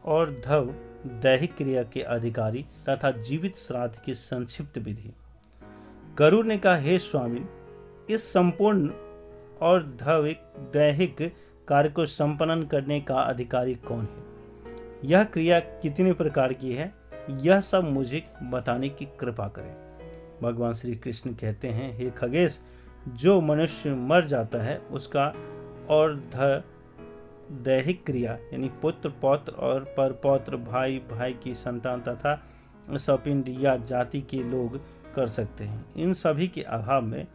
और धव दैहिक क्रिया के अधिकारी तथा जीवित श्राद्ध की संक्षिप्त विधि। गरुड़ ने कहा, हे स्वामी, इस संपूर्ण और दैहिक कार्य को संपन्न करने का अधिकारी कौन है? यह क्रिया कितने प्रकार की है, यह सब मुझे बताने की कृपा करें। भगवान श्री कृष्ण कहते हैं, हे खगेश, जो मनुष्य मर जाता है उसका और दैहिक क्रिया यानी पुत्र पौत्र और परपौत्र, भाई भाई की संतान तथा सपिंड या जाति के लोग कर सकते हैं। इन सभी के अभाव में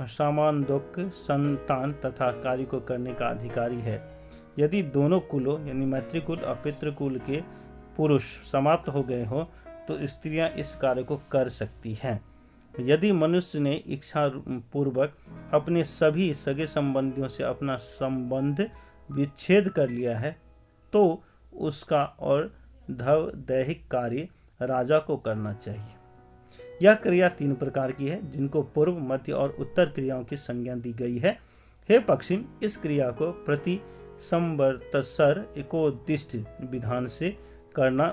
समान दुख संतान तथा कार्य को करने का अधिकारी है। यदि दोनों कुलों यानी मैत्रिकुल और पितृकुल के पुरुष समाप्त हो गए हो तो स्त्रियां इस कार्य को कर सकती हैं। यदि मनुष्य ने इच्छा पूर्वक अपने सभी सगे संबंधियों से अपना संबंध विच्छेद कर लिया है तो उसका और दैहिक कार्य राजा को करना चाहिए। यह क्रिया 3 प्रकार की है, जिनको पूर्व, मध्य और उत्तर क्रियाओं की संज्ञा दी गई है। हे पक्षिन, इस क्रिया को प्रति संवत्सर एकोद्दिष्ट विधान से करना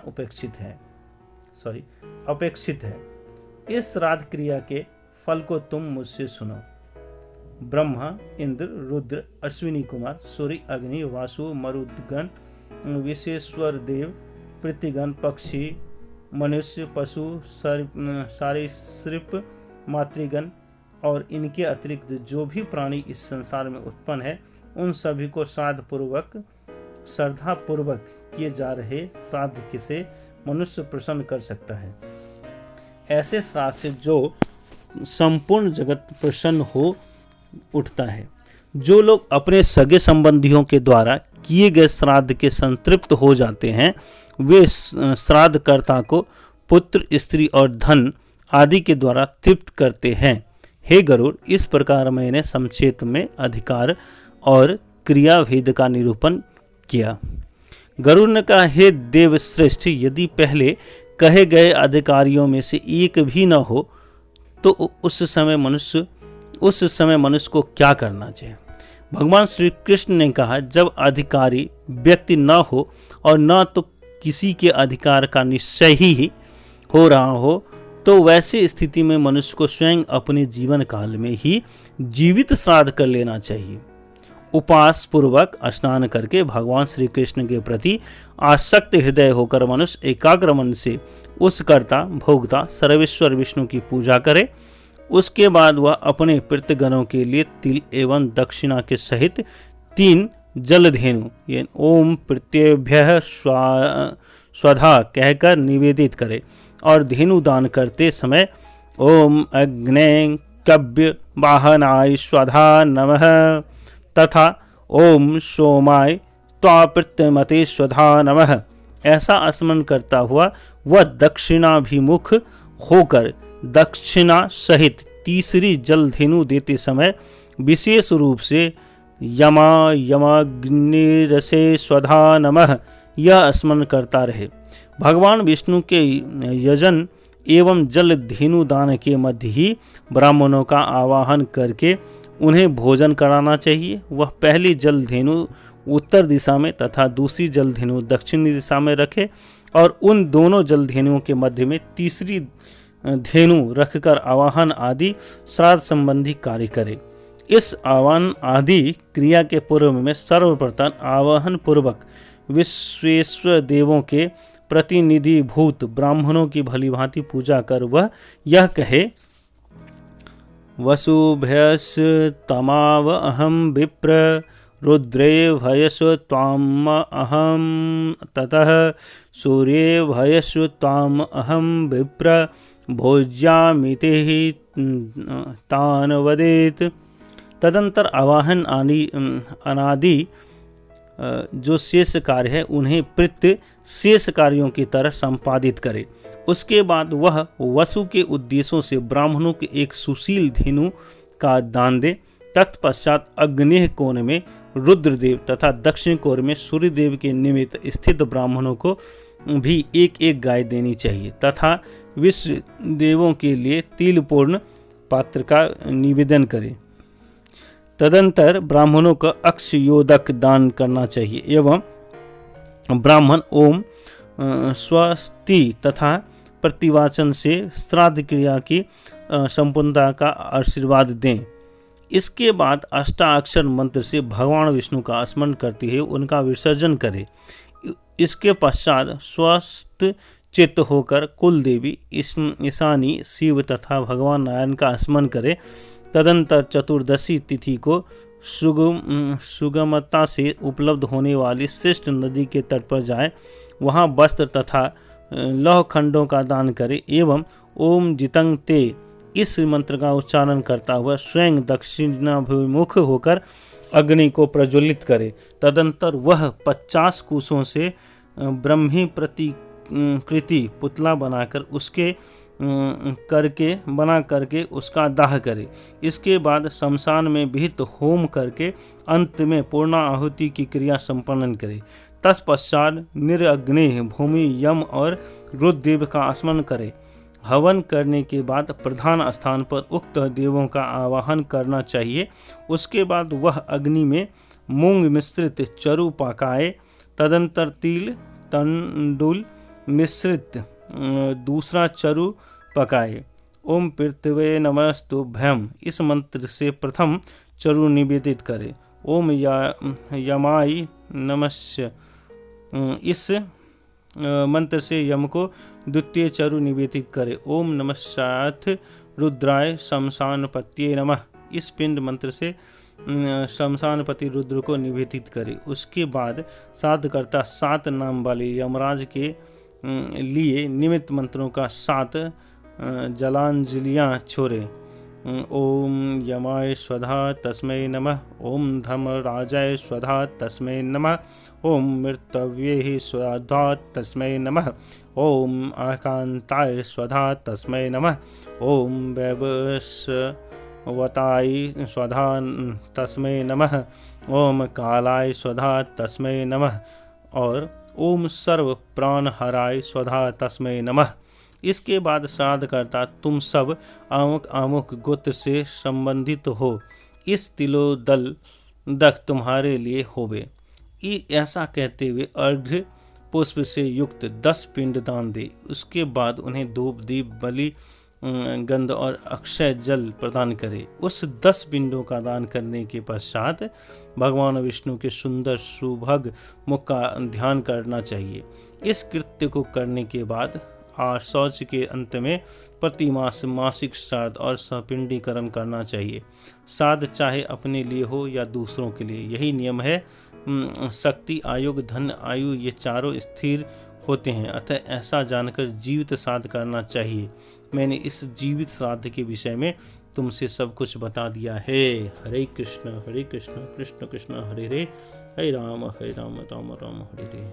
अपेक्षित है। इस श्राद्ध क्रिया के फल को तुम मुझसे सुनो। ब्रह्मा, इंद्र, रुद्र, अश्विनी कुमार, सूर्य, अग्नि, वासु, मरुदगण, विश्वेश्वर देव, पृथ्वीगण, पक्षी, मनुष्य, पशु, सरीसृप, मातृगण और इनके अतिरिक्त जो भी प्राणी इस संसार में उत्पन्न है, उन सभी को श्रद्धा पूर्वक किए जा रहे श्राद्ध से मनुष्य प्रसन्न कर सकता है। ऐसे श्राद्ध से जो संपूर्ण जगत प्रसन्न हो उठता है। जो लोग अपने सगे संबंधियों के द्वारा किए गए श्राद्ध के संतृप्त हो जाते हैं, वे श्राद्धकर्ता को पुत्र, स्त्री और धन आदि के द्वारा तृप्त करते हैं। हे गरुड़, इस प्रकार मैंने संक्षेप में अधिकार और क्रिया भेद का निरूपण किया। गरुड़ ने कहा, हे देवश्रेष्ठ, यदि पहले कहे गए अधिकारियों में से एक भी न हो तो उस समय मनुष्य को क्या करना चाहिए? भगवान श्री कृष्ण ने कहा, जब अधिकारी व्यक्ति न हो और न तो किसी के अधिकार का निश्चय ही हो रहा हो तो वैसी स्थिति में मनुष्य को स्वयं अपने जीवन काल में ही जीवित श्राद्ध कर लेना चाहिए। उपवास पूर्वक स्नान करके भगवान श्री कृष्ण के प्रति आसक्त हृदय होकर मनुष्य एकाग्र मन से उस कर्ता भोक्ता सर्वेश्वर विष्णु की पूजा करे। उसके बाद वह अपने पितृगणों के लिए तिल एवं दक्षिणा के सहित 3 जलधेनु ओम प्रत्येभ्यः स्वधा कहकर निवेदित करे और धेनु दान करते समय ओम अग्ने कव्य वाहनाय स्वधा नमः तथा ओम सोमाय त्वाप्रत्यमते स्वधा नमः ऐसा स्मरण करता हुआ वह दक्षिणाभिमुख होकर दक्षिणा सहित तीसरी जलधेनु देते समय विशेष रूप से यमाग्निरसे स्वधा नमः यह स्मरण करता रहे। भगवान विष्णु के यजन एवं जलधेनु दान के मध्य ही ब्राह्मणों का आवाहन करके उन्हें भोजन कराना चाहिए। वह पहली जलधेनु उत्तर दिशा में तथा दूसरी जलधेनु दक्षिणी दिशा में रखे और उन दोनों जलधेनुओं के मध्य में तीसरी धेनु रखकर आवाहन आदि श्राद्ध संबंधी कार्य करे। इस आवाहन आदि क्रिया के पूर्व में सर्वप्रथम आवाहन पूर्वक विश्वेश्वर देवों के प्रतिनिधि भूत ब्राह्मणों की भलीभांति पूजा कर वह यह कहे, वसुभ्यस तमाव अहम विप्र रुद्रे भयस्व त्वाम अहम ततः सूर्ये भयस्व त्वाम अहम विप्र भोज्यामिते ही तान वदेत। तदंतर आवाहन अनादि जो शेष कार्य है उन्हें प्रत्य शेष कार्यों की तरह संपादित करे। उसके बाद वह वसु के उद्देश्यों से ब्राह्मणों के एक सुशील धेनु का दान दे। तत्पश्चात अग्नेय कोण में रुद्रदेव तथा दक्षिण कोण में सूर्यदेव के निमित्त स्थित ब्राह्मणों को भी एक एक गाय देनी चाहिए तथा विश्व देवों के लिए तिलपूर्ण पात्र का निवेदन करे। तदंतर ब्राह्मणों को अक्षयोदक दान करना चाहिए एवं ब्राह्मण ओम स्वस्ति तथा प्रतिवाचन से श्राद्ध क्रिया की संपूर्णता का आशीर्वाद दें। इसके बाद अष्टाक्षर मंत्र से भगवान विष्णु का स्मरण करते हुए उनका विसर्जन करें। इसके पश्चात स्वस्थ चित्त होकर कुल देवी ईशानी शिव तथा भगवान नारायण का स्मरण करें। तदंतर चतुर्दशी तिथि को सुगमता से उपलब्ध होने वाली श्रेष्ठ नदी के तट पर जाएं। वहां वस्त्र तथा लौह खंडों का दान करें एवं ओम जितंग ते इस मंत्र का उच्चारण करता हुआ स्वयं दक्षिणाभिमुख होकर अग्नि को प्रज्वलित करे। तदंतर वह 50 कुशों से ब्रह्मी प्रतिकृति पुतला बनाकर करके उसका दाह करे। इसके बाद शमशान में विहित होम करके अंत में पूर्णाहुति की क्रिया संपन्न करे। तत्पश्चात निरग्नि भूमि यम और रुद्रदेव का स्मरण करे। हवन करने के बाद प्रधान स्थान पर उक्त देवों का आवाहन करना चाहिए। उसके बाद वह अग्नि में मूंग मिश्रित चरु पकाए। तदंतर तिल तंडुल मिश्रित दूसरा चरु पकाए। ओम पृथ्वे नमस्तुभ्यं इस मंत्र से प्रथम चरु निवेदित करे। ओम यमाय नमस्य इस मंत्र से यम को द्वितीय चरु निवेदित करे। ओम नमस्साथ रुद्राय शमशानपत्ये नमः इस पिंड मंत्र से शमशानपति रुद्र को निवेदित करे। उसके बाद श्राद्धकर्ता 7 नाम वाले यमराज के लिए निमित्त मंत्रों का 7 जलांजलियाँ छोड़े। ओम यमाय स्वधा तस्मै नमः। ओम धर्मराजाय स्वधा तस्मै नमः। ओम मृतव्ये स्वधा तस्मै नमः। ओम आकांताय स्वधा तस्मै नमः। ओम वैवस्वताय स्वधा तस्मै नमः। ओम कालाय स्वधा तस्मै नमः और ओम सर्व प्राणहराय स्वधा तस्मै नमः। इसके बाद श्राद्धकर्ता तुम सब अमुक अमुक गोत्र से संबंधित हो, इस तिलोदल दक तुम्हारे लिए होवे। ऐसा कहते हुए अर्घ्य पुष्प से युक्त 10 पिंड दान दे। उसके बाद उन्हें धूप दीप बलि गंध और अक्षय जल प्रदान करे। उस 10 पिंडों का दान करने के पश्चात भगवान विष्णु के सुंदर सुभग मुख का ध्यान करना चाहिए। इस कृत्य को करने के बाद शौच के अंत में प्रति मास मासिक श्राद्ध और सपिंडीकरण करना चाहिए। श्राद्ध चाहे अपने लिए हो या दूसरों के लिए, यही नियम है। शक्ति, आयोग, धन, आयु ये चारों स्थिर होते हैं, अतः ऐसा जानकर जीवित श्राद्ध करना चाहिए। मैंने इस जीवित श्राद्ध के विषय में तुमसे सब कुछ बता दिया है। हरे कृष्ण कृष्ण कृष्ण हरे हरे, हरे राम राम राम हरे हरे।